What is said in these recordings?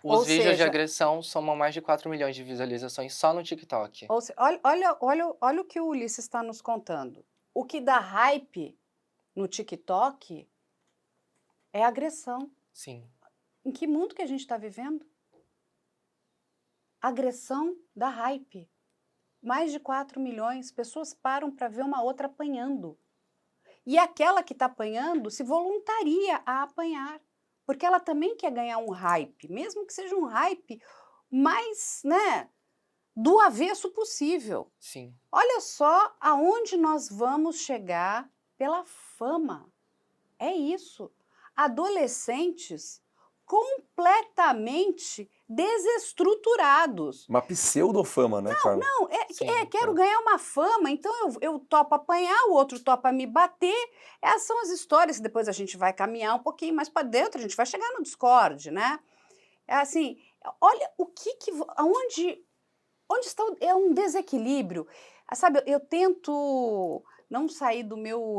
Ou Os vídeos de seja, agressão somam mais de 4 milhões de visualizações só no TikTok. olha o que o Ulisses está nos contando. O que dá hype no TikTok é agressão. Sim, Em que mundo que a gente está vivendo? Agressão dá hype. Mais de 4 milhões, pessoas param para ver uma outra apanhando. E aquela que está apanhando se voluntaria a apanhar, porque ela também quer ganhar um hype, mesmo que seja um hype mais, né, do avesso possível. sim. Olha só aonde nós vamos chegar pela fama. É isso. Adolescentes completamente desestruturados. Uma pseudofama, né, Carla? Não, Sim. quero ganhar uma fama, então eu topo apanhar, o outro topa me bater. Essas são as histórias que depois a gente vai caminhar um pouquinho mais para dentro, a gente vai chegar no Discord, né. É assim, olha o que que vo aonde onde está é um desequilíbrio. Sabe, eu tento não sair do meu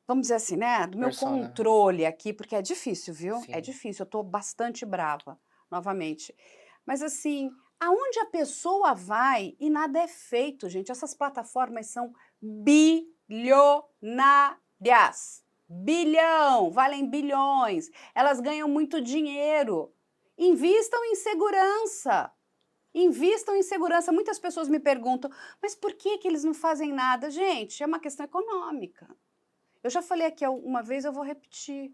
vamos dizer assim, né, do meu Persona. controle aqui, porque é difícil, viu, é Sim. difícil, eu estou bastante brava, novamente. Mas assim, aonde a pessoa vai e nada é feito, gente, essas plataformas são bilionárias. Bilhão, valem bilhões, elas ganham muito dinheiro. Invistam em segurança. Invistam em segurança. Muitas pessoas me perguntam: "Mas por que que eles não fazem nada?" Gente, é uma questão econômica. Eu já falei aqui uma vez, eu vou repetir.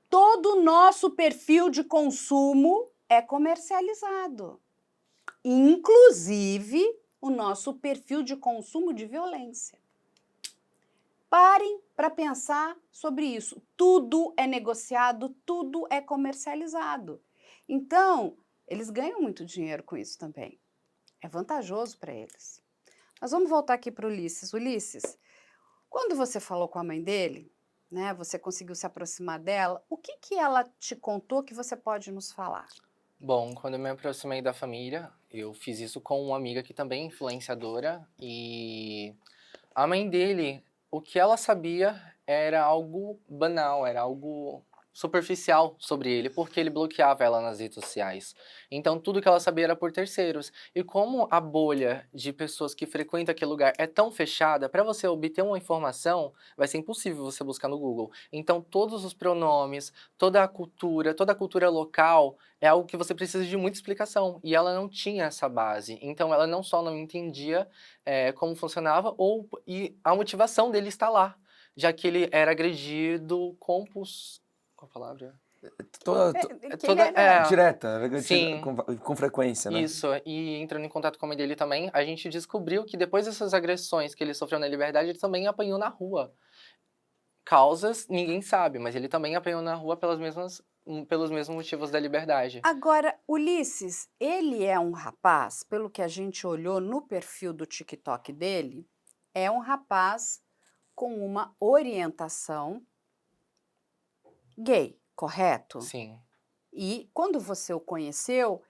Todo o nosso perfil de consumo é comercializado, inclusive o nosso perfil de consumo de violência. Parem para pensar sobre isso. Tudo é negociado, tudo é comercializado. Então, eles ganham muito dinheiro com isso também. É vantajoso para eles. Mas vamos voltar aqui para o Ulisses. Ulisses, quando você falou com a mãe dele, né, você conseguiu se aproximar dela, o que que ela te contou que você pode nos falar? Bom, quando eu me aproximei da família, eu fiz isso com uma amiga que também é influenciadora e a mãe dele, o que ela sabia era algo banal, era algo superficial sobre ele, porque ele bloqueava ela nas redes sociais. Então tudo que ela sabia era por terceiros. E como a bolha de pessoas que frequentam aquele lugar é tão fechada, para você obter uma informação, vai ser impossível você buscar no Google. Então todos os pronomes, toda a cultura local é algo que você precisa de muita explicação. E ela não tinha essa base. Então ela não só não entendia como funcionava e a motivação dele está lá, já que ele era agredido qual a palavra? Toda Que ele era direta, Sim, com frequência, né. isso. E entrando em contato com a mãe dele também, a gente descobriu que depois dessas agressões que ele sofreu na liberdade, ele também apanhou na rua. Causas, ninguém sabe, mas ele também apanhou na rua pelos mesmos motivos da liberdade. Agora, Ulisses, ele é um rapaz, pelo que a gente olhou no perfil do TikTok dele, é um rapaz com uma orientação gay, correto? Sim. E quando você o conheceu,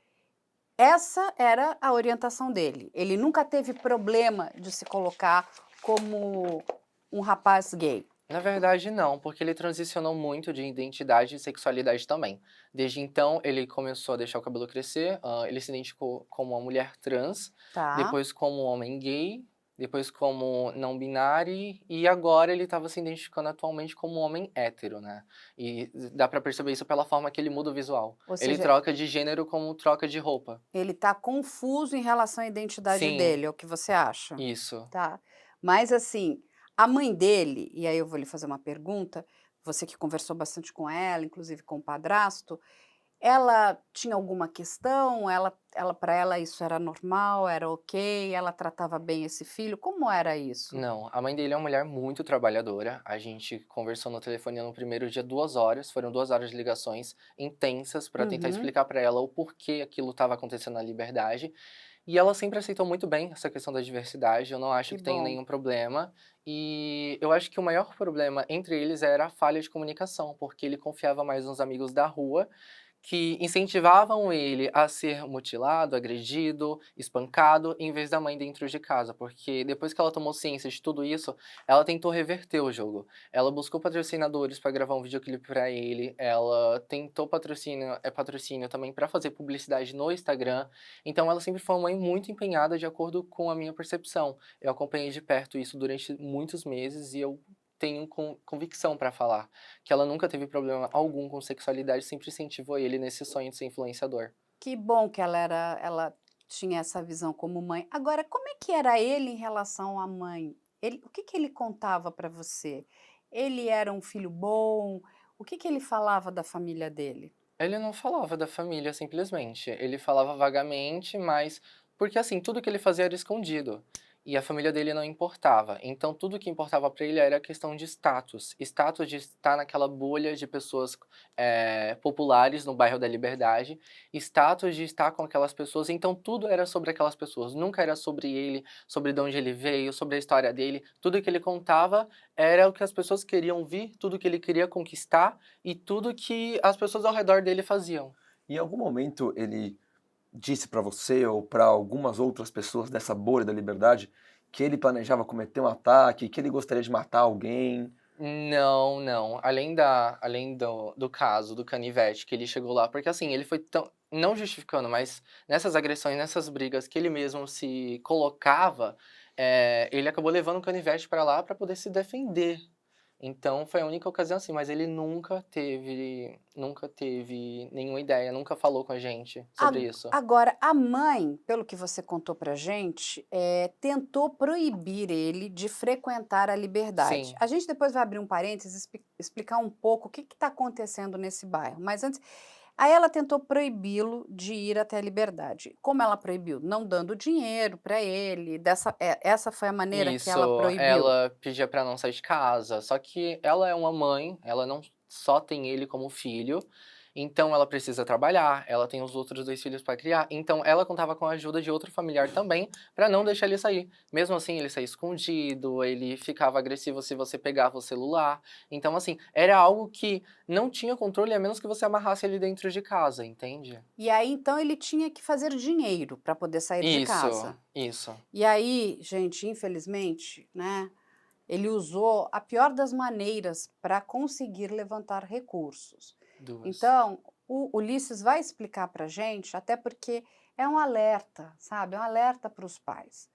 essa era a orientação dele. Ele nunca teve problema de se colocar como um rapaz gay. Na verdade, não, porque ele transicionou muito de identidade e sexualidade também. Desde então, ele começou a deixar o cabelo crescer, ele se identificou como uma mulher trans, Tá? depois como um homem gay, depois como não binário, e agora ele estava se identificando atualmente como um homem hétero, né? E dá pra perceber isso pela forma que ele muda o visual. Ou Ele seja, troca de gênero como troca de roupa. ele está confuso em relação à identidade Sim, dele, é o que você acha? isso. Tá. Mas assim, a mãe dele, e aí eu vou lhe fazer uma pergunta, você que conversou bastante com ela, inclusive com o padrasto, ela tinha alguma questão? Ela para ela isso era normal, era ok, ela tratava bem esse filho, como era isso? Não, a mãe dele é uma mulher muito trabalhadora. A gente conversou no telefone no primeiro dia 2 horas, foram 2 horas de ligações intensas para tentar Uhum, explicar para ela o porquê aquilo estava acontecendo na liberdade. E ela sempre aceitou muito bem essa questão da diversidade, eu não acho que que tem bom. nenhum problema. E eu acho que o maior problema entre eles era a falha de comunicação, porque ele confiava mais nos amigos da rua que incentivavam ele a ser mutilado, agredido, espancado, em vez da mãe dentro de casa. Porque depois que ela tomou ciência de tudo isso, ela tentou reverter o jogo. Ela buscou patrocinadores para gravar um videoclipe para ele, ela tentou patrocínio também para fazer publicidade no Instagram. Então ela sempre foi uma mãe muito empenhada de acordo com a minha percepção. Eu acompanhei de perto isso durante muitos meses e eu tenho convicção para falar que ela nunca teve problema algum com sexualidade, sempre incentivou ele nesse sonho de ser influenciador. Que bom que ela tinha essa visão como mãe. Agora, como é que era ele em relação à mãe? O que que ele contava para você? Ele era um filho bom? O que que ele falava da família dele? Ele não falava da família simplesmente, ele falava vagamente, mas porque assim, tudo que ele fazia era escondido. E a família dele não importava. Então tudo que importava pra ele era a questão de status. Status de estar naquela bolha de pessoas populares no bairro da Liberdade. Status de estar com aquelas pessoas. Então tudo era sobre aquelas pessoas. Nunca era sobre ele, sobre de onde ele veio, sobre a história dele. Tudo que ele contava era o que as pessoas queriam ouvir, tudo que ele queria conquistar e tudo que as pessoas ao redor dele faziam. Em algum momento ele disse pra você ou pra algumas outras pessoas dessa bolha da liberdade que ele planejava cometer um ataque, que ele gostaria de matar alguém? Não, não. Além do caso do canivete, que ele chegou lá, porque assim, ele foi tão. Não justificando, mas nessas agressões, nessas brigas que ele mesmo se colocava, ele acabou levando o canivete pra lá pra poder se defender. Então foi a única ocasião assim, mas ele nunca teve nenhuma ideia, nunca falou com a gente sobre isso. Agora, a mãe, pelo que você contou pra gente, tentou proibir ele de frequentar a Liberdade. Sim. A gente depois vai abrir um parênteses, explicar um pouco o que está acontecendo nesse bairro. Mas antes, aí ela tentou proibi-lo de ir até a Liberdade. Como ela proibiu? Não dando dinheiro para ele. Essa foi a maneira que Isso, ela proibiu. ela pedia pra não sair de casa, só que ela é uma mãe, ela não só tem ele como filho, então ela precisa trabalhar, ela tem os outros 2 filhos pra criar, então ela contava com a ajuda de outro familiar também, pra não deixar ele sair. Mesmo assim, ele saía escondido, ele ficava agressivo se você pegava o celular, então assim, era algo que não tinha controle a menos que você amarrasse ele dentro de casa, entende? E aí, então, ele tinha que fazer dinheiro para poder sair de casa. Isso, E aí, gente, infelizmente, né, ele usou a pior das maneiras para conseguir levantar recursos. 2. Então, o Ulisses vai explicar para a gente, até porque é um alerta, sabe? É um alerta para os pais.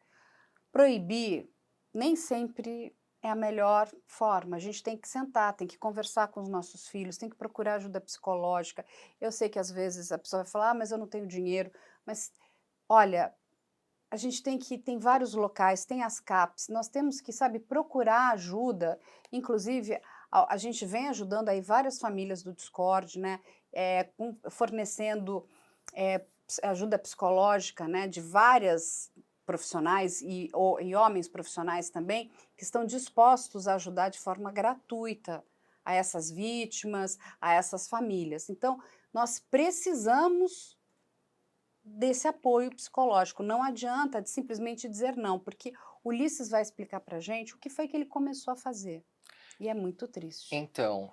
Proibir nem sempre é a melhor forma. A gente tem que sentar, tem que conversar com os nossos filhos, tem que procurar ajuda psicológica. Eu sei que às vezes a pessoa vai falar, ah, mas eu não tenho dinheiro. Mas, olha, a gente tem vários locais, tem as CAPs, nós temos que, sabe, procurar ajuda, inclusive a gente vem ajudando aí várias famílias do Discord, né, fornecendo ajuda psicológica, né, de várias profissionais e homens profissionais também, que estão dispostos a ajudar de forma gratuita a essas vítimas, a essas famílias. Então, nós precisamos desse apoio psicológico. Não adianta de simplesmente dizer não, porque Ulisses vai explicar para a gente o que foi que ele começou a fazer. E é muito triste. Então,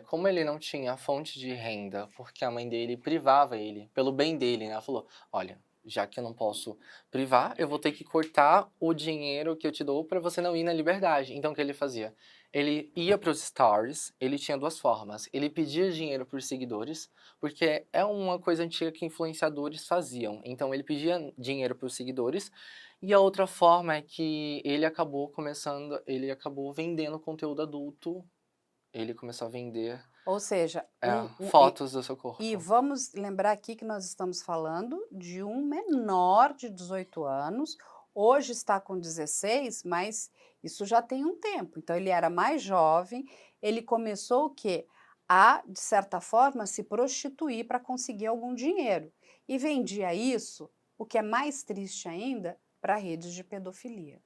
como ele não tinha fonte de renda, porque a mãe dele privava ele, pelo bem dele, né? Ela falou, olha, já que eu não posso privar, eu vou ter que cortar o dinheiro que eu te dou para você não ir na Liberdade. Então, o que ele fazia? Ele ia para os stories, ele tinha 2 formas. Ele pedia dinheiro por seguidores, porque é uma coisa antiga que influenciadores faziam. Então, ele pedia dinheiro por seguidores, e a outra forma é que ele acabou vendendo conteúdo adulto, ele começou a vender Ou seja, fotos do seu corpo. e vamos lembrar aqui que nós estamos falando de um menor de 18 anos, hoje está com 16, mas isso já tem um tempo. Então ele era mais jovem, ele começou o quê? A, de certa forma, se prostituir para conseguir algum dinheiro. E vendia isso, o que é mais triste ainda, para redes de pedofilia.